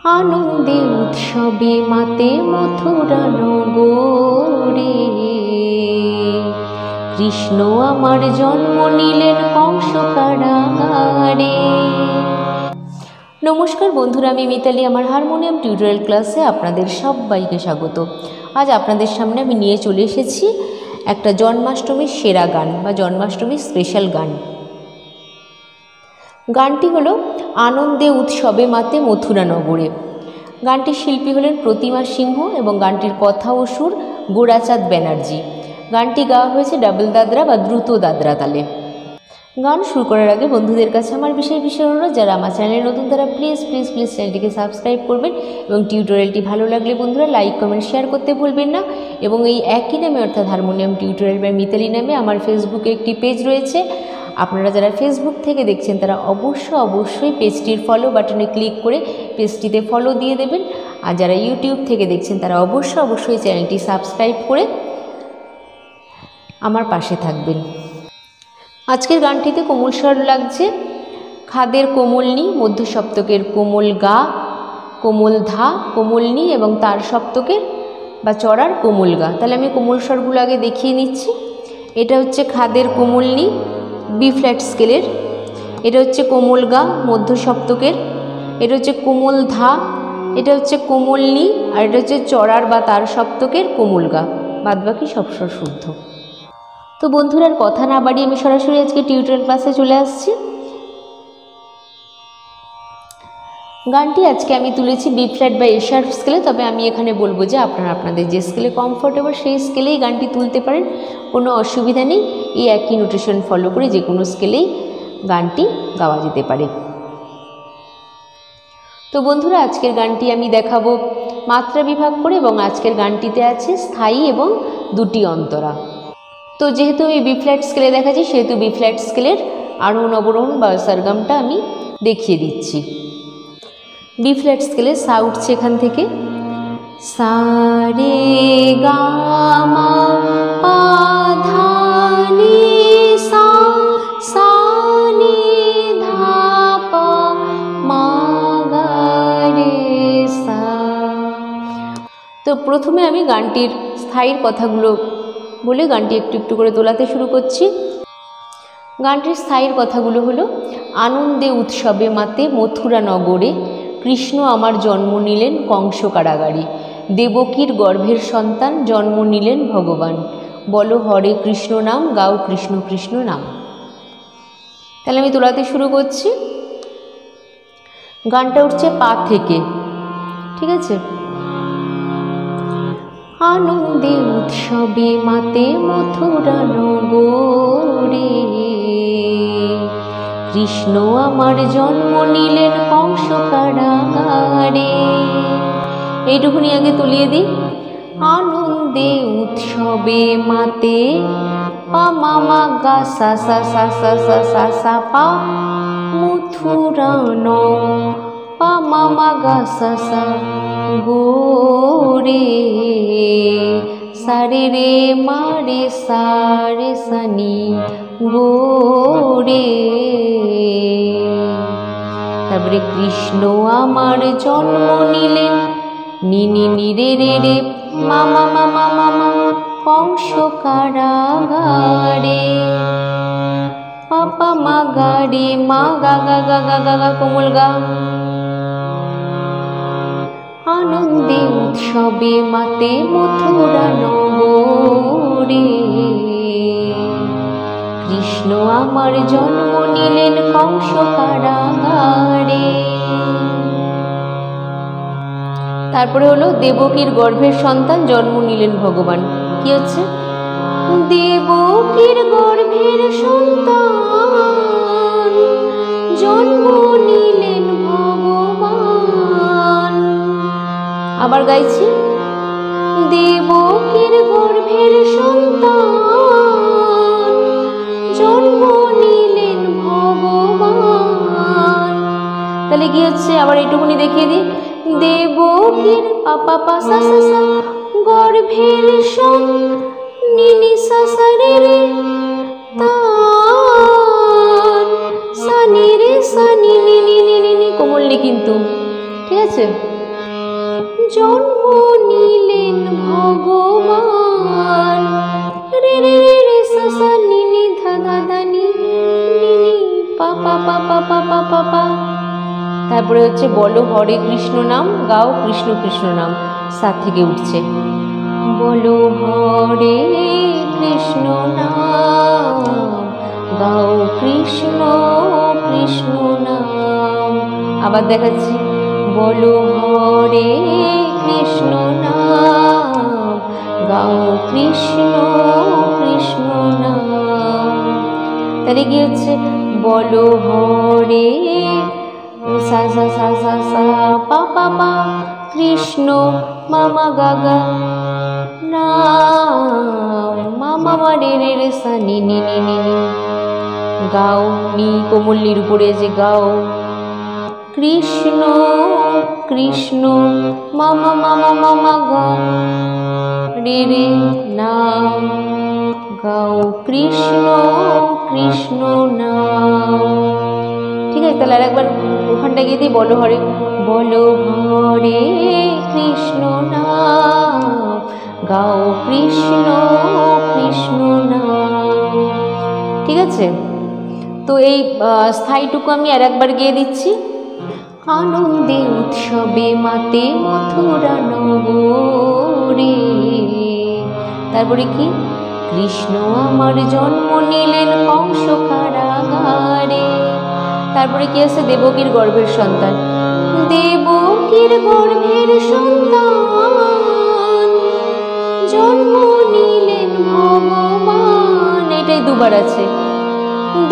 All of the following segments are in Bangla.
আনন্দে উৎসবে মাতে মথুরা নগরে, কৃষ্ণ আমার জন্ম নিলেন কংস কারাগারে। নমস্কার বন্ধুরা, আমি মিতালি, আমার হারমোনিয়াম টিউটোরিয়াল ক্লাসে আপনাদের সবাইকে স্বাগত। আজ আপনাদের সামনে আমি নিয়ে চলে এসেছি একটা জন্মাষ্টমীর সেরা গান বা জন্মাষ্টমীর স্পেশাল গান। গানটি হলো আনন্দে উৎসবে মাতে মথুরা নগরে। গানটির শিল্পী হলেন প্রতিমা সিংহ এবং গানটির কথা ও সুর গোরাচাঁদ ব্যানার্জি। গানটি গাওয়া হয়েছে ডাবল দাদরা বা দ্রুত দাদরা তালে। গান শুরু করার আগে বন্ধুদের কাছে আমার বিশেষ অনুরোধ, যারা আমার চ্যানেলে নতুন তারা প্লিজ চ্যানেলটিকে সাবস্ক্রাইব করবেন এবং টিউটোরিয়ালটি ভালো লাগলে বন্ধুরা লাইক কমেন্ট শেয়ার করতে ভুলবেন না। এবং এই একই নামে অর্থাৎ হারমোনিয়াম টিউটোরিয়াল বা মিতালি নামে আমার ফেসবুকে একটি পেজ রয়েছে। আপনারা যারা ফেসবুক থেকে দেখছেন তারা অবশ্যই পেজটির ফলো বাটনে ক্লিক করে পেজটিতে ফলো দিয়ে দেবেন। আর যারা ইউটিউব থেকে দেখছেন তারা অবশ্যই চ্যানেলটি সাবস্ক্রাইব করে আমার পাশে থাকবেন। আজকের গানটিতে কোমল স্বর লাগছে খাদের কোমল নি, মধ্য সপ্তকের কোমল গা, কোমল ধা, কোমল নি এবং তার সপ্তকের বা চড়ার কোমল গা। তাহলে আমি কোমল স্বরগুলো আগে দেখিয়ে নিচ্ছি। এটা হচ্ছে খাদের কোমল নি বি ফ্ল্যাট স্কেলের, এটা হচ্ছে কোমল গা মধ্য সপ্তকের, এটা হচ্ছে কোমল ধা, এটা হচ্ছে কোমল নি, আর এটা হচ্ছে চড়ার বা তার সপ্তকের কোমল গা। বাদবাকি সব স্বর শুদ্ধ। তো বন্ধুরা আর কথা না বাড়িয়ে আমি সরাসরি আজকে টিউটোরিয়াল ক্লাসে চলে আসছি। গানটি আজকে আমি তুলেছি বি ফ্ল্যাট বা এ শার্প স্কেলে, তবে আমি এখানে বলবো যে আপনারা আপনাদের যে স্কেলে কমফোর্টেবল সেই স্কেলেই গানটি তুলতে পারেন, কোনো অসুবিধা নেই। এই একই নোটেশন ফলো করে যে কোনো স্কেলেই গানটি গাওয়া যেতে পারে। তো বন্ধুরা আজকের গানটি আমি দেখাবো মাত্রা বিভাগ করে, এবং আজকের গানটিতে আছে স্থায়ী এবং দুটি অন্তরা। তো যেহেতু আমি বি ফ্ল্যাট স্কেলে দেখাচ্ছি সেহেতু বি ফ্ল্যাট স্কেলের আরোহণ অবরোহণ বা সরগমটা আমি দেখিয়ে দিচ্ছি। বি ফ্ল্যাট স্কেলে সা উঠছে এখান থেকে, সা রে গা মা পা ধা নি সা, সা নি ধা পা মা গা রে সা। তো প্রথমে আমি গানটির স্থায়ীর কথাগুলো বলে গানটি একটু করে তোলাতে শুরু করছি। গানটির স্থায়ীর কথাগুলো হলো আনন্দে উৎসবে মাতে মথুরা নগরে, কৃষ্ণ আমার জন্ম নিলেন কংস কারাগারে, দেবকীর গর্ভের সন্তান জন্ম নিলেন ভগবান, বলো হরে কৃষ্ণ নাম, গাও কৃষ্ণ কৃষ্ণ নাম। তাহলে আমি তোলাতে শুরু করছি। গানটা উঠছে পা থেকে, ঠিক আছে। আনন্দে উৎসবে মাতে মথুরা নগরে, কৃষ্ণ আমার জন্ম নিলেন কংস কারাগারে। এইটুকুনি আগে তুলিয়ে দিই। আনন্দে উৎসবে মাতে পা মা মা গা সা সা সা সা সা সা সা পা, মথুরা ন পা মা মা গা সা সা গো রে, সা রে রে মা রে সা রে সা নি গো রে। তারপরে কৃষ্ণ আমার জন্ম নিলেন নি নি নি রে রে রে মা মা মা মা মা মা কংস কারাগারে, পাপা মা গা রে মা গা গা গা গা গা গা কোমল গা। আনন্দে উৎসবে মাতে মথুরা নগরে, কৃষ্ণ আমার জন্ম নিলেন কংস কারাগারে। তারপরে হলো দেবকীর গর্ভের সন্তান জন্ম নিলেন ভগবান। কি হচ্ছে? দেবকীর গর্ভের সন্তান জন্ম নিলেন ভগবান। আবার গাইছি, দেবকীর গর্ভের সন্তান জন্ম নিলেন ভগবান। তাহলে কি হচ্ছে? আবার এইটুকুনি দেখিয়ে দিই। দেবকীর পাপা পা সা সা সা গর্ভের সন নি নি সা সা রে রে তান সা নি রে সা নি নি নি নি নি কোমল নি কিন্তু ঠিক আছে। জন্ম নিলেন ভগবান, রে রে রে রে সা সা নি নি ধা ধা ধা নি নি নি পা পা পা পা পা পা পা পা। তারপরে হচ্ছে বলো হরে কৃষ্ণ নাম, গাও কৃষ্ণ কৃষ্ণ নাম, সাত থেকে উঠছে। বলো হরে কৃষ্ণ নাম, গাও কৃষ্ণ কৃষ্ণ নাম। আবার দেখাচ্ছি, বলো হরে কৃষ্ণ নাম, গাও কৃষ্ণ কৃষ্ণ নাম। তাহলে কি হচ্ছে, বলো হরে সা সা সা সা সা পা পা পা কৃষ্ণ মামা গাগা নাম, মামা মা রে রে রে সা নি নি নি নি নি, গাও নি কোমল্লির উপরে যে গাও কৃষ্ণ কৃষ্ণ মামা মামা মামা গা রে রে নাম, গাও কৃষ্ণ কৃষ্ণ নাম। ঠিক আছে, তাহলে আর একবার ওখানটা গিয়ে দিই, বলো হরে, বলো হরে কৃষ্ণ নাম, গাও কৃষ্ণ কৃষ্ণ নাম। ঠিক আছে, তো এই স্থায়ীটুকু আমি আর একবার গিয়ে দিচ্ছি। আনন্দে উৎসবে মাতে মথুরা নগরে, তারপরে কি, কৃষ্ণ আমার জন্ম নিলেন কংস কারাগারে। তারপরে কি আছে, দেবকীর গর্ভের সন্তান, দেবকীর গর্ভের সন্তান জন্ম নিলেন ভগবান, এটাই দুবার আছে,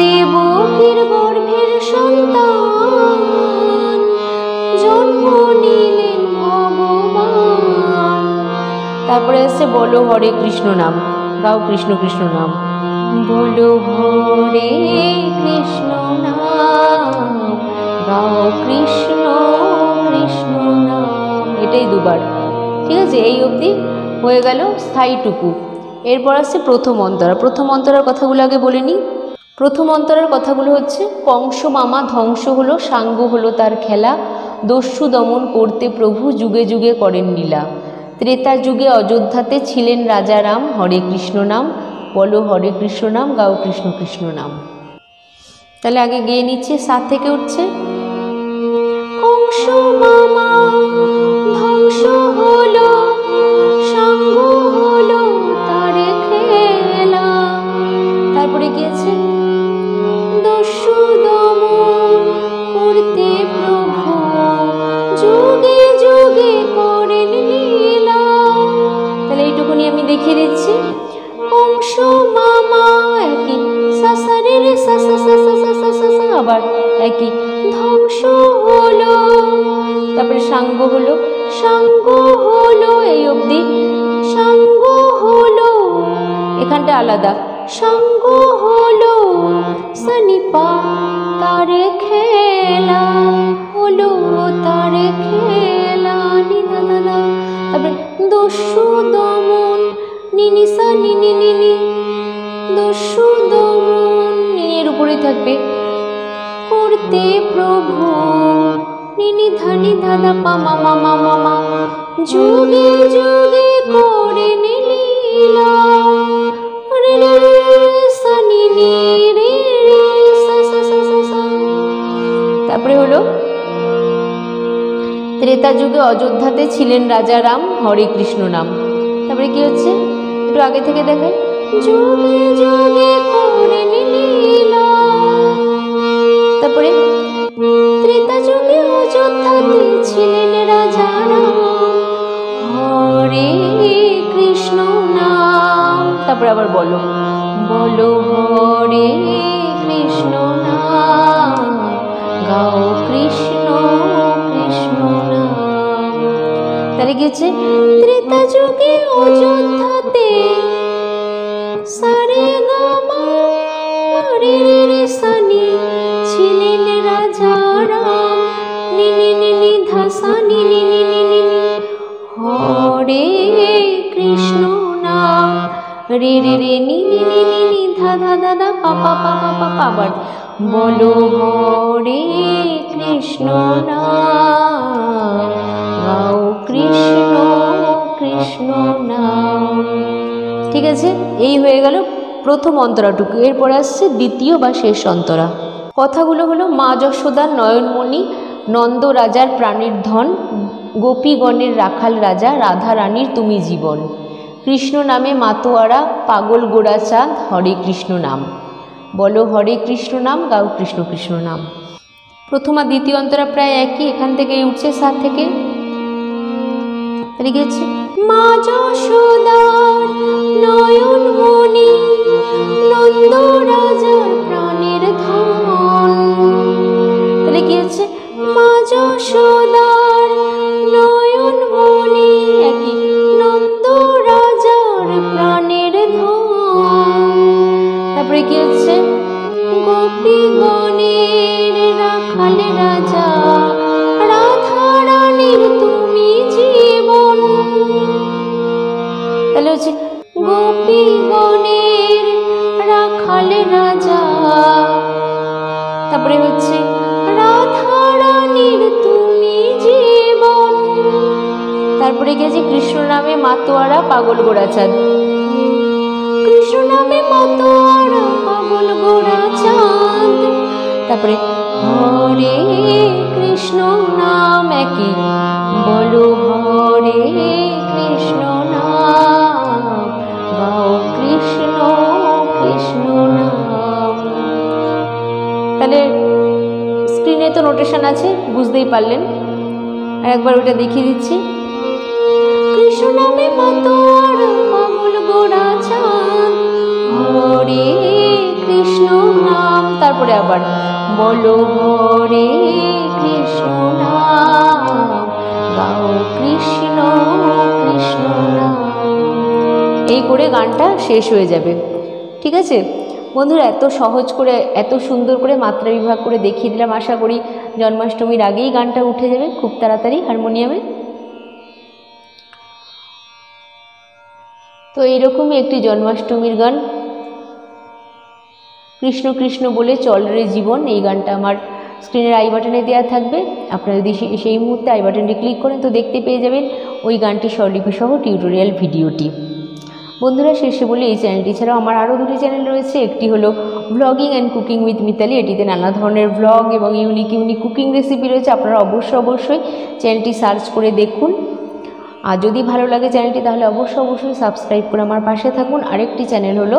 দেবকীর গর্ভের সন্তান জন্ম নিলেন ভগবান। তারপরে আছে বলো হরে কৃষ্ণ নাম, গাও কৃষ্ণ কৃষ্ণ নাম, বলো হরে কৃষ্ণ নাম, গাও কৃষ্ণ কৃষ্ণ নাম, এটাই দুবার। ঠিক আছে, এই অবধি হয়ে গেল স্থায়ীটুকু। এরপর আসছে প্রথম অন্তরা। প্রথম অন্তরার কথাগুলো আগে বলে নিই। প্রথম অন্তরার কথাগুলো হচ্ছে, কংস মামা ধ্বংস হলো, সাঙ্গ হলো তার খেলা, দস্যু দমন করতে প্রভু যুগে যুগে করেন লীলা, ত্রেতা যুগে অযোধ্যাতে ছিলেন রাজা রাম, হরে কৃষ্ণ নাম, বলো হরে কৃষ্ণ নাম, গাও কৃষ্ণ কৃষ্ণ নাম। তাহলে আগে গেয়ে নিচ্ছে, সাত থেকে উঠছে, কংস মামা ধ্বংস হলো, সাঙ্গ হলো তার খেলা। তারপরে কি আছে, দস্যু দমন করতে প্রভু যুগে যুগে করেন লীলা। তাহলে এইটুকুনি আমি দেখিয়ে দিচ্ছি, কংস মামা একই সাসারে রে সাসা সাসা সাসা সাসা, আবার একই ধ্বংস হলো, তারপরে সাঙ্গ হলো, সাঙ্গ হলো এই অবধি, সাঙ্গ হলো, এখানটা আলাদা, সাঙ্গ হলো সানিপা তার খেলা, হলো তার খেলা নিধা দাদা। তারপরে দস্যু দমন নিনি সা নিনি নিনি, দস্যু দমন নিনের উপরেই থাকবে, করতে প্রভু নিনি ধানি দাদা পা মামা মামা মা, যুগে যুগে করে লীলা, রে রে সা নিনি রে রে সা সা সা সা সা। তারপরে হলো, ত্রেতা যুগে অযোধ্যাতে ছিলেন রাজা রাম, হরে কৃষ্ণ নাম। তারপরে কি হচ্ছে, একটু আগে থেকে দেখাই, যুগে যুগে করেন লীলা। তারপরে ত্রেতা যুগে অযোধ্যাতে ছিলেন রাজা রাম, হরে কৃষ্ণ নাম। তারপরে আবার বলো, বলো হরে কৃষ্ণ নাম, গাও কৃষ্ণ কৃষ্ণ নাম। তাহলে কি হচ্ছে, ত্রেতা যুগে অযোধ্যাতে সারে গামা রে রে রে সানি ছিলেন রাজা রাম, নিনি নিনি ধাসা নিনি নিনি নিনি, হরে কৃষ্ণ নাম, রে রে রে নিনি নিনি নি ধা ধা ধা ধা পা পা পা পা পা, আবার বলো হরে কৃষ্ণ নাম, গাও কৃষ্ণ কৃষ্ণ নাম। ঠিক আছে, এই হয়ে গেল প্রথম অন্তরাটুকু। এরপরে আসছে দ্বিতীয় বা শেষ অন্তরা। কথাগুলো হলো, মা যশোদার নয়নমণি, নন্দ রাজার প্রাণীর ধন, গোপীগণের রাখাল রাজা, রাধা রানীর তুমি জীবন, কৃষ্ণ নামে মাতোয়ারা, পাগল গোড়া চাঁদ, হরে কৃষ্ণ নাম। বলো হরে কৃষ্ণ নাম, গাও কৃষ্ণ কৃষ্ণ নাম। প্রথম আর দ্বিতীয় অন্তরা প্রায় একই, এখান থেকে উঠছে সাত থেকে। তাহলে কি হচ্ছে, মা যশোদার নয়নমণি, নন্দ রাজার প্রাণের ধন। তাহলে কি হচ্ছে, মা যশোদার নয়নমণি, একই, নন্দ রাজার প্রাণের ধন। তারপরে কি হচ্ছে, গোপীগণের রাখাল রাজা, রাধা রানীর তুমি জীবন। তাহলে হচ্ছে, গোপীগণের রাখাল রাজা, তারপরে হচ্ছে, রাধা রানীর তুমি জীবন। তারপরে গেছে, কৃষ্ণ নামে মাতোয়ারা, পাগল গোড়া চাঁদ, কৃষ্ণ নামে মাতোয়ারা, পাগল গোড়া চাঁদ। তারপরে হরে কৃষ্ণ নাম, একই, বলো হরে কৃষ্ণ নাম, গাও কৃষ্ণ কৃষ্ণ নাম। তাহলে স্ক্রিনে তো নোটেশন আছে, বুঝতেই পারলেন। আর একবার ওইটা দেখিয়ে দিচ্ছি। কৃষ্ণ নামে মাতোয়ারা, পাগল গোড়া চাঁদ, হরে কৃষ্ণ নাম। তারপরে আবার বলো হরে কৃষ্ণ নাম, গাও কৃষ্ণ কৃষ্ণ নাম। এই করে গানটা শেষ হয়ে যাবে। ঠিক আছে বন্ধুরা, এত সহজ করে, এত সুন্দর করে মাত্রা বিভাগ করে দেখিয়ে দিলাম। আশা করি জন্মাষ্টমীর আগেই গানটা উঠে যাবে খুব তাড়াতাড়ি হারমোনিয়ামে। তো এইরকমই একটি জন্মাষ্টমীর গান, কৃষ্ণ কৃষ্ণ বলে চল রে জীবন। এই গানটা আমার স্ক্রিনের আই বাটনে দেওয়া থাকবে। আপনারা যদি সেই মুহূর্তে আই বাটনটি ক্লিক করেন তো দেখতে পেয়ে যাবেন ওই গানটির স্বরলিপি সহ টিউটোরিয়াল ভিডিওটি। বন্ধুরা শেষে বলি, এই চ্যানেলটি ছাড়াও আমার আরও দুটি চ্যানেল রয়েছে। একটি হলো blogging and cooking with Mitali, এটিতে নানা ধরনের ব্লগ এবং ইউনিক ইউনিক কুকিং রেসিপি রয়েছে। আপনারা অবশ্যই চ্যানেলটি সার্চ করে দেখুন। আর যদি ভালো লাগে চ্যানেলটি তাহলে অবশ্যই সাবস্ক্রাইব করে আমার পাশে থাকুন। আরেকটি চ্যানেল হলো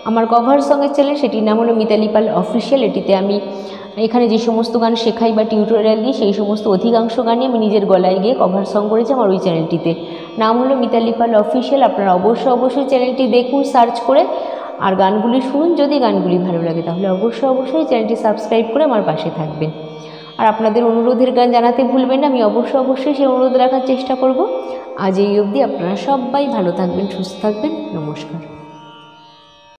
আমার কভার সঙ্গের চ্যানেল, সেটির নাম হলো মিতালি পাল অফিসিয়াল। এটিতে আমি এখানে যে সমস্ত গান শেখাই বা টিউটোরিয়াল দিই সেই সমস্ত অধিকাংশ গানই আমি নিজের গলায় গিয়ে কভার সং করেছি আমার ওই চ্যানেলটিতে। নাম হলো মিতালি পাল অফিসিয়াল। আপনারা অবশ্যই চ্যানেলটি দেখুন সার্চ করে, আর গানগুলি শুনুন। যদি গানগুলি ভালো লাগে তাহলে অবশ্যই চ্যানেলটি সাবস্ক্রাইব করে আমার পাশে থাকবেন। আর আপনাদের অনুরোধের গান জানাতে ভুলবেন না, আমি অবশ্যই সেই অনুরোধ রাখার চেষ্টা করব। আজ এই অবধি, আপনারা সবাই ভালো থাকবেন, সুস্থ থাকবেন। নমস্কার।